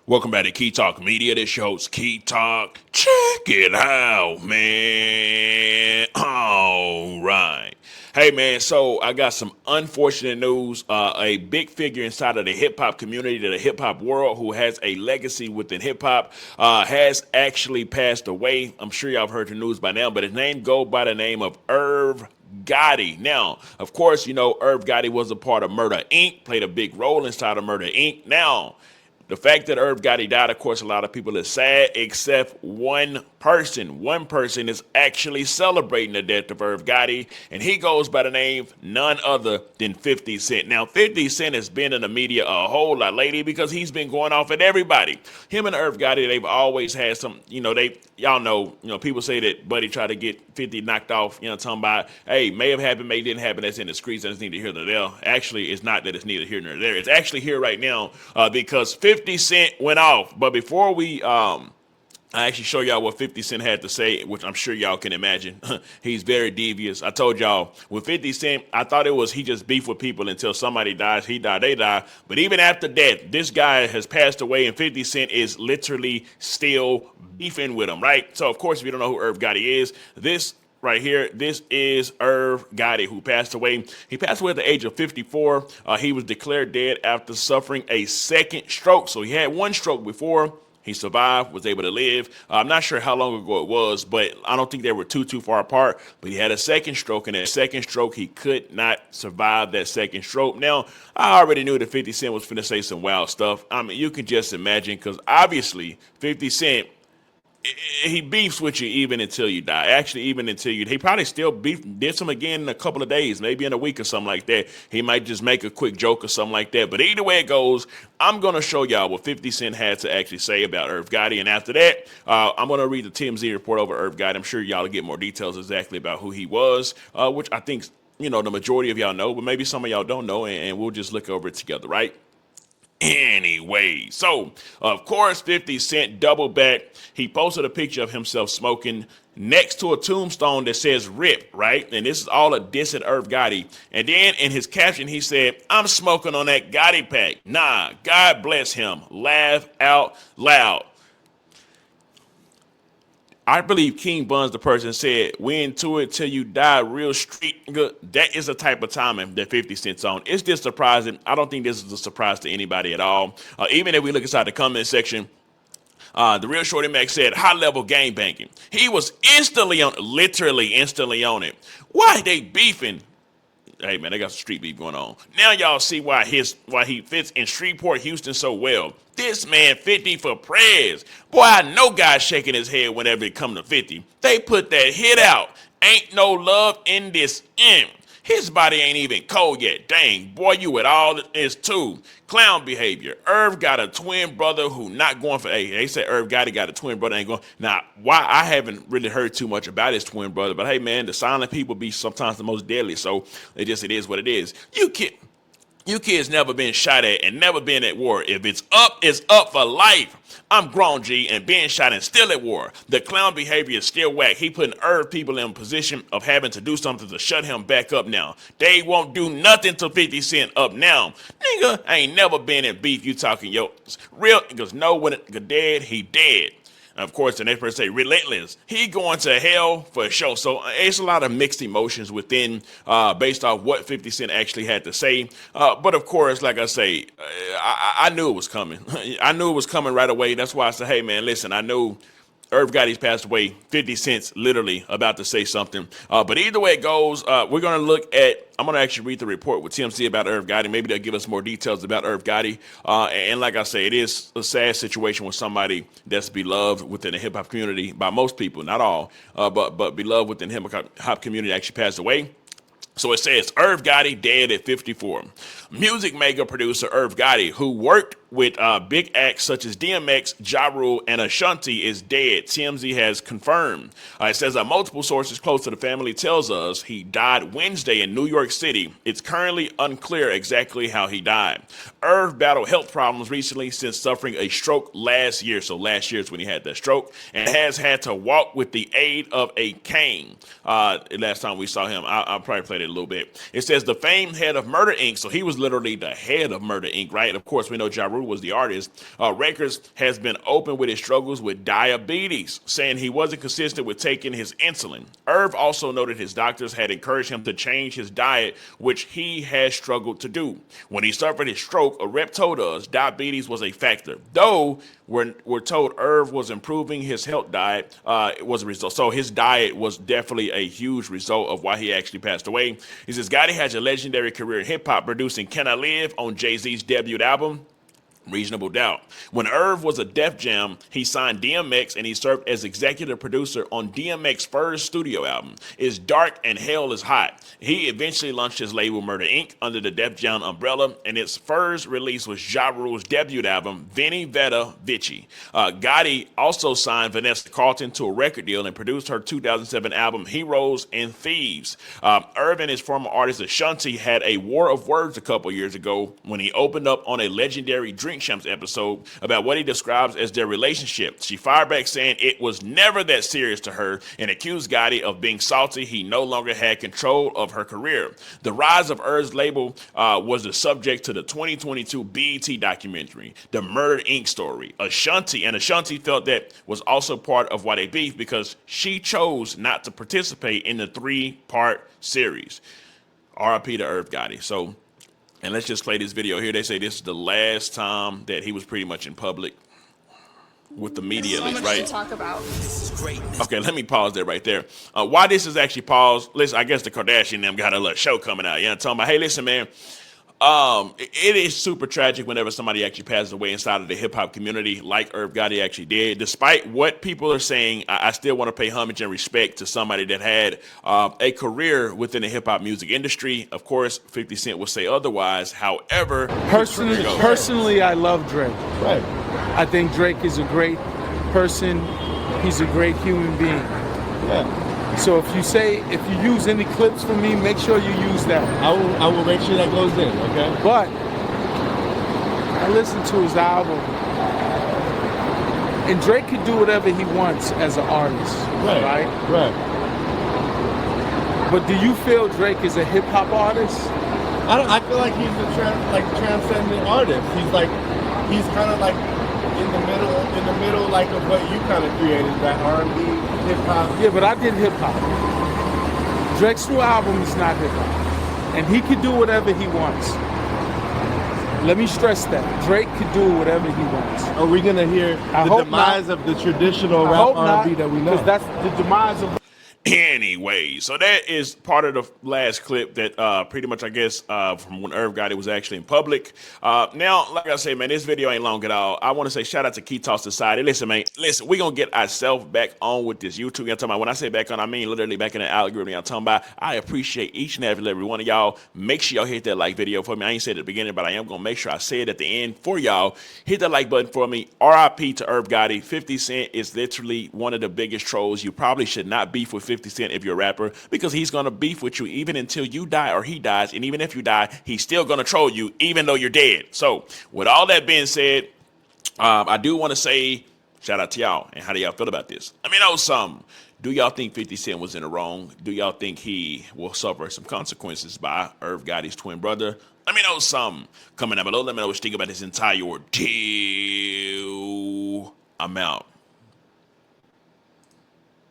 Welcome back to Key Talk Media. This your host, Key Talk. Check it out, man. All right. Hey, man, so I got some unfortunate news. A big figure inside of the hip hop community, the hip hop world, who has a legacy within hip hop, has actually passed away. I'm sure y'all have heard the news by now, but his name goes by the name of Irv Gotti. Now, of course, you know, Irv Gotti was a part of Murda Inc., played a big role inside of Murda Inc. Now, the fact that Irv Gotti died, of course, a lot of people are sad, except one person. One person is actually celebrating the death of Irv Gotti, and he goes by the name none other than 50 Cent. Now, 50 Cent has been in the media a whole lot lately because he's been going off at everybody. Him and Irv Gotti, they've always had some, y'all know, people say that Buddy tried to get 50 knocked off, talking about, hey, may have happened, may didn't happen, that's in the streets, that's neither here nor there. Actually, it's not that it's neither here nor there. It's actually here right now because 50 Cent went off. But before I actually show y'all what 50 Cent had to say, which I'm sure y'all can imagine. He's very devious. I told y'all, with 50 Cent, I thought it was he just beef with people until somebody dies. He died, they die. But even after that, this guy has passed away, and 50 Cent is literally still beefing with him, right? So, of course, if you don't know who Irv Gotti is, this right here, this is Irv Gotti, who passed away. He passed away at the age of 54. He was declared dead after suffering a second stroke. So he had one stroke before. He survived, was able to live. I'm not sure how long ago it was, but I don't think they were too far apart. But he had a second stroke, and that second stroke, he could not survive that second stroke. Now, I already knew that 50 Cent was finna say some wild stuff. I mean, you can just imagine, because obviously 50 Cent, he beefs with you even until you die. Actually, even until he probably still did some again in a couple of days, maybe in a week or something like that. He might just make a quick joke or something like that. But either way it goes, I'm going to show y'all what 50 Cent had to actually say about Irv Gotti. And after that, I'm going to read the TMZ report over Irv Gotti. I'm sure y'all will get more details exactly about who he was, which I think, the majority of y'all know, but maybe some of y'all don't know, and we'll just look over it together, right? Anyway, so of course 50 Cent doubled back. He posted a picture of himself smoking next to a tombstone that says RIP, right? And this is all a diss at Irv Gotti. And then in his caption, he said, I'm smoking on that Gotti pack. Nah, God bless him. Laugh out loud. I believe King Buns, the person, said, we into it till you die, real street. That is the type of timing that 50 Cent's on. It's just surprising. I don't think this is a surprise to anybody at all. Even if we look inside the comment section, the real Shorty Mac said, high level gang banking. He was literally instantly on it. Why they beefing? Hey man, they got some street beef going on. Now y'all see why he fits in Shreveport, Houston so well. This man 50 for prayers. Boy, I know God's shaking his head whenever it come to 50. They put that hit out. Ain't no love in this end. His body ain't even cold yet. Dang, boy, you with all this too. Clown behavior. Irv got a twin brother who not going for. Hey, they said Irv got a twin brother ain't going. Now, why I haven't really heard too much about his twin brother, but hey, man, the silent people be sometimes the most deadly. So it is what it is. You kids never been shot at and never been at war. If it's up for life. I'm grown, G, and being shot and still at war. The clown behavior is still whack. He putting Irv people in a position of having to do something to shut him back up now. They won't do nothing to 50 Cent up now. Nigga, I ain't never been in beef. You talking yo real niggas know when it dead, he dead. Of course, the next person say relentless. He going to hell for sure. So it's a lot of mixed emotions within, based off what 50 Cent actually had to say. But of course, like I say, I knew it was coming. I knew it was coming right away. That's why I said, hey man, listen, I knew Irv Gotti's passed away. 50 Cent's literally about to say something. But either way it goes, we're going to look at, I'm going to actually read the report with TMZ about Irv Gotti. Maybe they'll give us more details about Irv Gotti. And like I say, it is a sad situation with somebody that's beloved within the hip-hop community by most people, not all, but beloved within the hip-hop community actually passed away. So it says, Irv Gotti dead at 54. Music maker producer Irv Gotti, who worked with big acts such as DMX, Ja Rule, and Ashanti, is dead. TMZ has confirmed. It says multiple sources close to the family tells us he died Wednesday in New York City. It's currently unclear exactly how he died. Irv battled health problems recently since suffering a stroke last year. So last year is when he had that stroke, and has had to walk with the aid of a cane. Last time we saw him, I'll probably play it a little bit. It says the famed head of Murda Inc. So he was literally the head of Murda Inc., right? And of course, we know Ja Rule Rule was the artist, Records has been open with his struggles with diabetes, saying he wasn't consistent with taking his insulin. Irv also noted his doctors had encouraged him to change his diet, which he has struggled to do. When he suffered his stroke, a rep told us diabetes was a factor. Though we're told Irv was improving his health diet, it was a result. So his diet was definitely a huge result of why he actually passed away. He says Gotti has a legendary career in hip hop, producing "Can I Live" on Jay-Z's debut album, Reasonable Doubt. When Irv was a Def Jam, he signed DMX and he served as executive producer on DMX's first studio album, It's Dark and Hell is Hot. He eventually launched his label Murda Inc. under the Def Jam umbrella, and its first release was Ja Rule's debut album, Veni Veda Vici. Gotti also signed Vanessa Carlton to a record deal and produced her 2007 album Heroes and Thieves. Irv and his former artist Ashanti had a war of words a couple years ago when he opened up on a legendary Drink Champs episode about what he describes as their relationship. She fired back saying it was never that serious to her and accused Gotti of being salty. He no longer had control of her career. The rise of Irv's label was the subject to the 2022 BET documentary, The Murda Inc. Story. Ashanti felt that was also part of why they beefed because she chose not to participate in the 3-part series. RIP to Irv Gotti. So, and let's just play this video here. They say this is the last time that he was pretty much in public with the media, at least, right? To talk about. Okay, let me pause there right there. Why this is actually paused, listen, I guess the Kardashian and them got a little show coming out. You know what I'm talking about? Hey, listen, man. It is super tragic whenever somebody actually passes away inside of the hip hop community, like Irv Gotti actually did. Despite what people are saying, I still want to pay homage and respect to somebody that had a career within the hip hop music industry. Of course, 50 Cent will say otherwise. However, personally, I love Drake. Right. I think Drake is a great person. He's a great human being. Yeah. So if you use any clips from me, make sure you use that. I will make sure that goes in, okay? But I listened to his album, and Drake can do whatever he wants as an artist, right? Right. But do you feel Drake is a hip hop artist? I feel like he's a transcendent artist. He's kind of like in the middle, like of what you kind of created, that R&B, hip hop. Yeah, but I did hip hop. Drake's new album is not hip hop, and he can do whatever he wants. Let me stress that Drake can do whatever he wants. Are we gonna hear the demise of the traditional rap R&B that we know? Because that's the demise of. Anyway, so that is part of the last clip that pretty much, I guess, from when Irv Gotti was actually in public. Now, like I say, man, this video ain't long at all. I want to say shout out to Key Talk Society. Listen, man, we're going to get ourselves back on with this YouTube. You know, talking about, when I say back on, I mean literally back in the algorithm. I'm talking about, I appreciate each and every one of y'all. Make sure y'all hit that like video for me. I ain't said it at the beginning, but I am going to make sure I say it at the end for y'all. Hit that like button for me. RIP to Irv Gotti. 50 Cent is literally one of the biggest trolls. You probably should not beef with 50 Cent if you're a rapper, because he's going to beef with you even until you die or he dies. And even if you die, he's still going to troll you even though you're dead. So with all that being said, I do want to say shout out to y'all. And how do y'all feel about this? Let me know something. Do y'all think 50 Cent was in the wrong? Do y'all think he will suffer some consequences by Irv Gotti's twin brother? Let me know something. Coming down below, let me know what you think about this entire ordeal. I'm out.